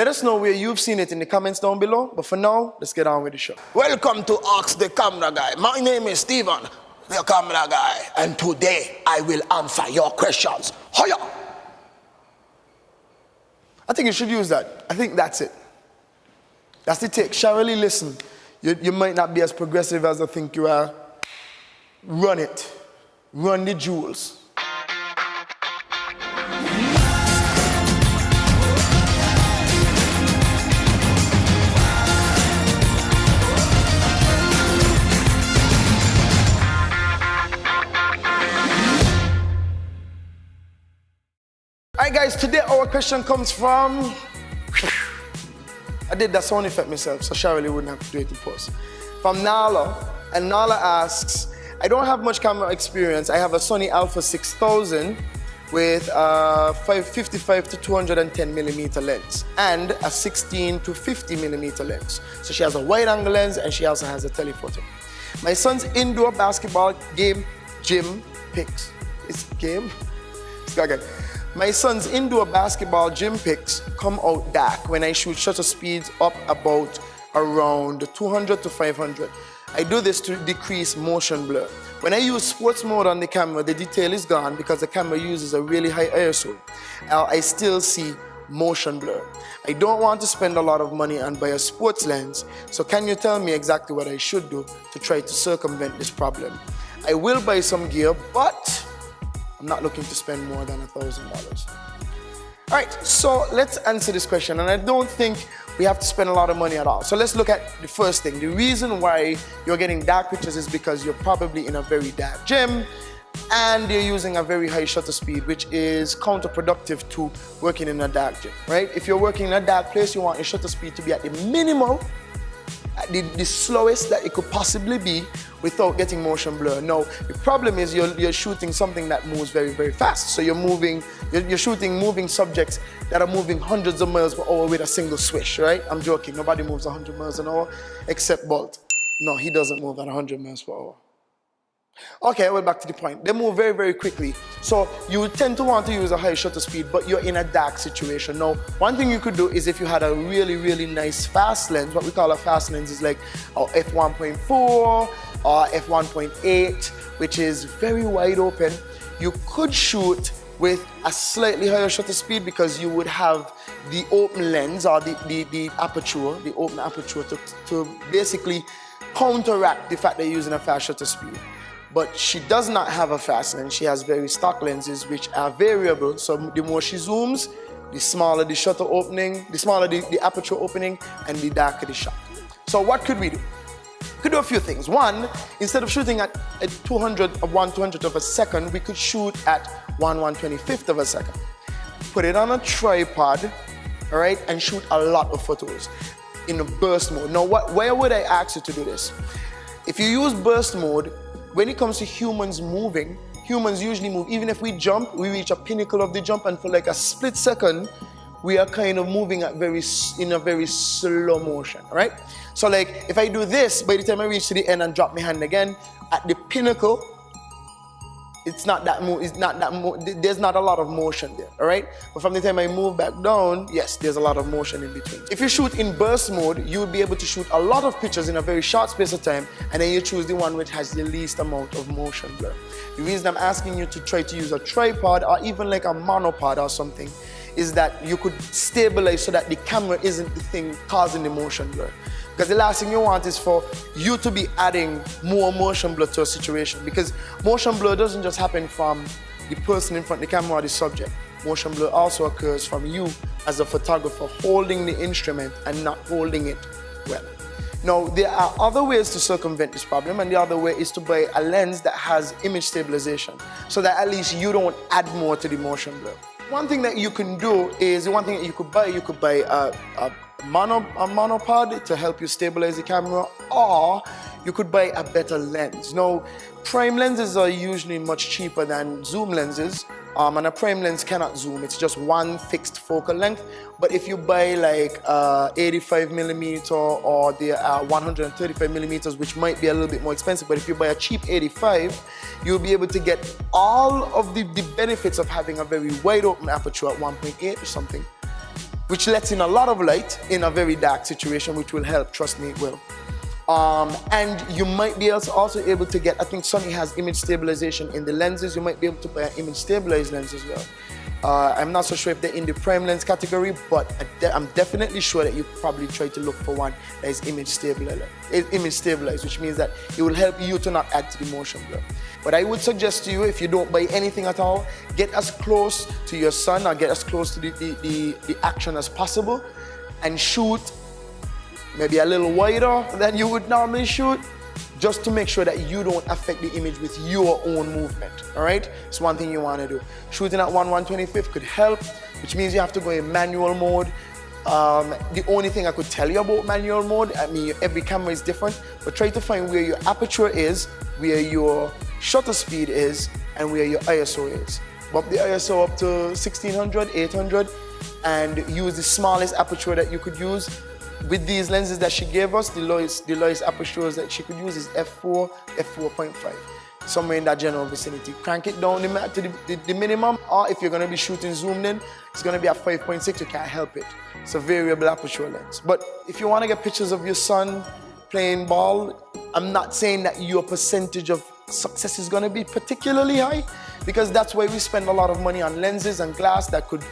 Let us know where you've seen it in the comments down below. But for now, let's get on with the show. Welcome to Ask the Camera Guy. My name is Steven, the camera guy. And today, I will answer your questions. Hiya! I think you should use that. I think that's it. That's the take. Shirley, listen. You might not be as progressive as I think you are. Run it. Run the jewels. Alright guys, today our question comes from... I did that sound effect myself, so Shirley wouldn't have to do it in post. From Nala, and Nala asks, I don't have much camera experience. I have a Sony Alpha 6000 with 55 to 210 millimeter lens and a 16 to 50 millimeter lens. So she has a wide angle lens and she also has a telephoto. My son's indoor basketball gym pics. It's game? Let's go again. My son's indoor basketball gym pics come out dark when I shoot shutter speeds up about around 200 to 500. I do this to decrease motion blur. When I use sports mode on the camera, the detail is gone because the camera uses a really high ISO. I still see motion blur. I don't want to spend a lot of money and buy a sports lens, so can you tell me exactly what I should do to try to circumvent this problem? I will buy some gear, but I'm not looking to spend more than $1,000. All right, so let's answer this question, and I don't think we have to spend a lot of money at all. So let's look at the first thing. The reason why you're getting dark pictures is because you're probably in a very dark gym and you're using a very high shutter speed, which is counterproductive to working in a dark gym, right? If you're working in a dark place, you want your shutter speed to be at the minimal, at the slowest that it could possibly be without getting motion blur. Now, the problem is you're shooting something that moves very, very fast. So you're shooting moving subjects that are moving hundreds of miles per hour with a single swish, right? I'm joking, nobody moves 100 miles an hour except Bolt. No, he doesn't move at 100 miles per hour. Okay, well, back to the point. They move very, very quickly. So you tend to want to use a high shutter speed, but you're in a dark situation. Now, one thing you could do is if you had a really, really nice fast lens, what we call a fast lens is like our f1.4 or f1.8, which is very wide open. You could shoot with a slightly higher shutter speed because you would have the open lens or the aperture, the open aperture to basically counteract the fact that you're using a fast shutter speed. But she does not have a fast lens. She has very stock lenses which are variable. So the more she zooms, the smaller the shutter opening, the smaller the aperture opening, and the darker the shot. So what could we do? We could do a few things. One, instead of shooting at 1/200th of a second, we could shoot at 1/125th of a second. Put it on a tripod, all right, and shoot a lot of photos in a burst mode. Now, where would I ask you to do this? If you use burst mode, when it comes to humans moving, humans usually move. Even if we jump, we reach a pinnacle of the jump, and for like a split second, we are kind of moving at in a very slow motion, right? So like, if I do this, by the time I reach to the end and drop my hand again, at the pinnacle, there's not a lot of motion there, all right? But from the time I move back down, yes, there's a lot of motion in between. If you shoot in burst mode, you will be able to shoot a lot of pictures in a very short space of time, and then you choose the one which has the least amount of motion blur. The reason I'm asking you to try to use a tripod or even like a monopod or something is that you could stabilize so that the camera isn't the thing causing the motion blur. Because the last thing you want is for you to be adding more motion blur to a situation, because motion blur doesn't just happen from the person in front of the camera or the subject. Motion blur also occurs from you as a photographer holding the instrument and not holding it well. Now, there are other ways to circumvent this problem, and the other way is to buy a lens that has image stabilization so that at least you don't add more to the motion blur. One thing that you can do is, one thing that you could buy a monopod to help you stabilize the camera, or you could buy a better lens. Now, prime lenses are usually much cheaper than zoom lenses, and a prime lens cannot zoom. It's just one fixed focal length. But if you buy like 85mm or the 135mm, which might be a little bit more expensive, but if you buy a cheap 85, you'll be able to get all of the benefits of having a very wide open aperture at 1.8 or something which lets in a lot of light in a very dark situation, which will help, trust me, it will. And you might be also able to get, I think Sony has image stabilization in the lenses. You might be able to buy an image stabilized lens as well. I'm not so sure if they're in the prime lens category, but I'm definitely sure that you probably try to look for one that is image stabilized, which means that it will help you to not add to the motion blur. But I would suggest to you, if you don't buy anything at all, get as close to your son or get as close to the action as possible and shoot maybe a little wider than you would normally shoot, just to make sure that you don't affect the image with your own movement, all right? It's one thing you want to do. Shooting at 1/125th could help, which means you have to go in manual mode. The only thing I could tell you about manual mode, I mean, every camera is different, but try to find where your aperture is, where your shutter speed is, and where your ISO is. Bump the ISO up to 1600, 800, and use the smallest aperture that you could use. With these lenses that she gave us, the lowest apertures that she could use is f4, f4.5, somewhere in that general vicinity. Crank it down to the minimum, or if you're going to be shooting zoomed in, it's going to be at 5.6, you can't help it. It's a variable aperture lens. But if you want to get pictures of your son playing ball, I'm not saying that your percentage of success is going to be particularly high, because that's why we spend a lot of money on lenses and glass that could,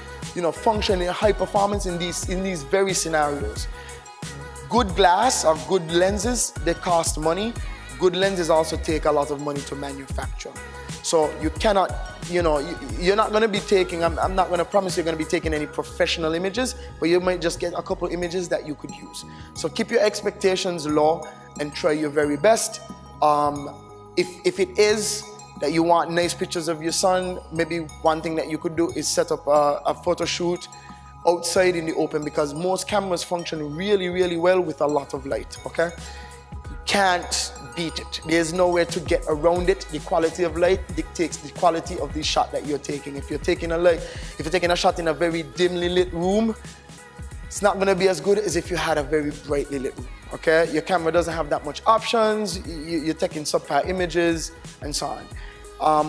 function in high performance in these very scenarios. Good glass or good lenses, they cost money. Good lenses also take a lot of money to manufacture. So you cannot, you're not going to be taking, I'm not going to promise you're going to be taking any professional images, but you might just get a couple images that you could use. So keep your expectations low and try your very best. If it is that you want nice pictures of your son, maybe one thing that you could do is set up a photo shoot outside in the open, because most cameras function really, really well with a lot of light, okay? You can't beat it. There's nowhere to get around it. The quality of light dictates the quality of the shot that you're taking. If you're taking a shot in a very dimly lit room, it's not gonna be as good as if you had a very brightly lit room, okay? Your camera doesn't have that much options, you're taking subpar images, and so on.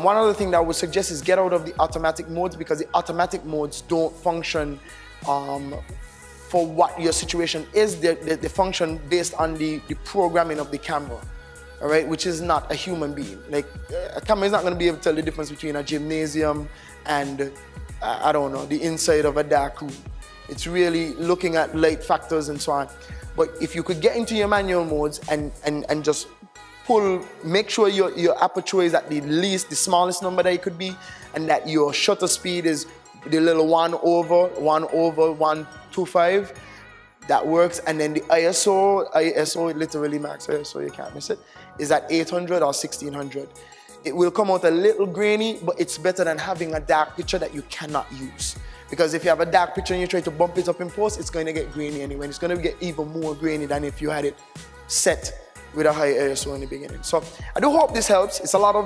One other thing that I would suggest is get out of the automatic modes, because the automatic modes don't function for what your situation is. They function based on the programming of the camera, all right, which is not a human being. Like, a camera is not going to be able to tell the difference between a gymnasium and, I don't know, the inside of a dark room. It's really looking at light factors and so on. But if you could get into your manual modes and just make sure your aperture is at the smallest number that it could be, and that your shutter speed is the little 1/125, that works. And then the ISO literally max ISO, you can't miss it, is at 800 or 1600. It will come out a little grainy, but it's better than having a dark picture that you cannot use. Because if you have a dark picture and you try to bump it up in post, it's going to get grainy anyway. And it's going to get even more grainy than if you had it set with a high ISO in the beginning. So I do hope this helps. It's a lot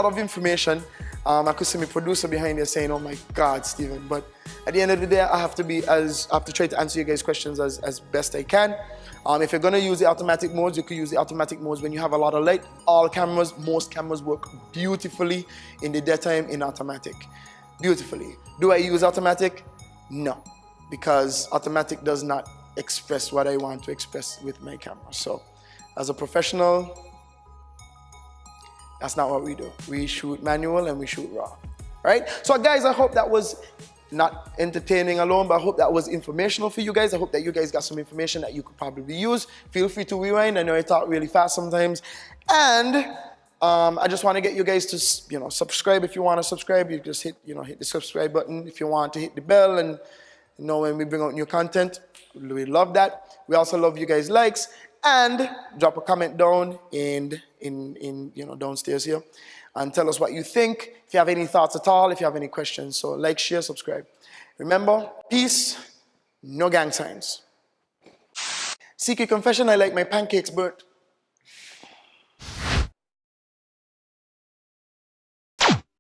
of information. I could see my producer behind here saying, "Oh my God, Stephen!" But at the end of the day, I have to try to answer you guys' questions as best I can. If you're gonna use the automatic modes, you could use the automatic modes when you have a lot of light. Most cameras work beautifully in the daytime in automatic. Beautifully. Do I use automatic? No, because automatic does not express what I want to express with my camera. So, as a professional, that's not what we do. We shoot manual and we shoot raw, right? So guys, I hope that was not entertaining alone, but I hope that was informational for you guys. I hope that you guys got some information that you could probably use. Feel free to rewind. I know I talk really fast sometimes. And I just want to get you guys to, subscribe. If you want to subscribe, you just hit the subscribe button. If you want to hit the bell and know when we bring out new content, we love that. We also love you guys' likes. And drop a comment down downstairs here, and tell us what you think. If you have any thoughts at all, if you have any questions, so like, share, subscribe. Remember, peace, no gang signs. Secret confession: I like my pancakes burnt.